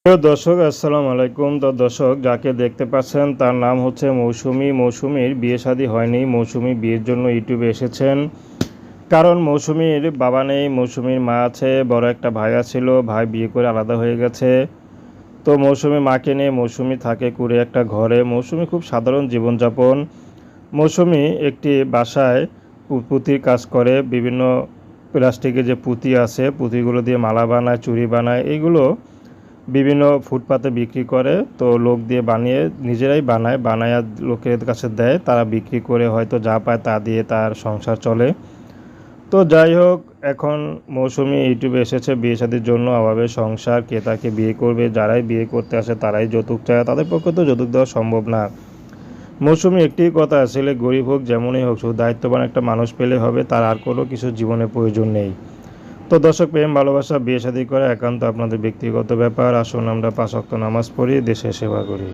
প্রিয় দর্শক, আসসালামু আলাইকুম। তো দর্শক, যাকে দেখতে পাচ্ছেন তার নাম হচ্ছে মৌসুমী। মৌসুমীর বিয়ে শাদী হয়নি। মৌসুমী বিয়ের জন্য ইউটিউবে এসেছেন, কারণ মৌসুমীর বাবা নেই, মৌসুমীর মা আছে, বড় একটা ভাইয়া ছিল, ভাই বিয়ে করে আলাদা হয়ে গেছে। তো মৌসুমী মাকে নিয়ে মৌসুমী থাকে কুড়ে একটা ঘরে। মৌসুমী খুব সাধারণ জীবনযাপন। মৌসুমী একটি বাসায় পুঁতির কাজ করে। বিভিন্ন প্লাস্টিকের যে পুঁতি আছে, পুঁতিগুলো দিয়ে মালা বানায়, চুড়ি বানায়, এইগুলো বিভিন্ন ফুটপাতে বিক্রি করে। তো লোক দিয়ে বানিয়ে নিজেরাই বানায় লোকের কাছে দেয়, তারা বিক্রি করে হয়তো যা পায় তা দিয়ে তার সংসার চলে। তো যাই হোক, এখন মৌসুমী ইউটিউবে এসেছে বিয়ে শাদীর জন্য। অভাবে সংসার, কে তাকে বিয়ে করবে? যারাই বিয়ে করতে আসে তারাই যৌতুক চায়, তাদের পক্ষে তো যৌতুক দেওয়া সম্ভব না। মৌসুমী একটি কথা, ছেলে গরিব হোক যেমনই হোক, শুধু দায়িত্ববান একটা মানুষ পেলে হবে, তার আর কোনো কিছু জীবনে প্রয়োজন নেই। তো দর্শক, প্রেম ভালোবাসা বিয়ে শাদী করা একান্ত আপনাদের ব্যক্তিগত ব্যাপার। আসুন আমরা 5 ওয়াক্ত নামাজ পড়ি, দেশের সেবা করি।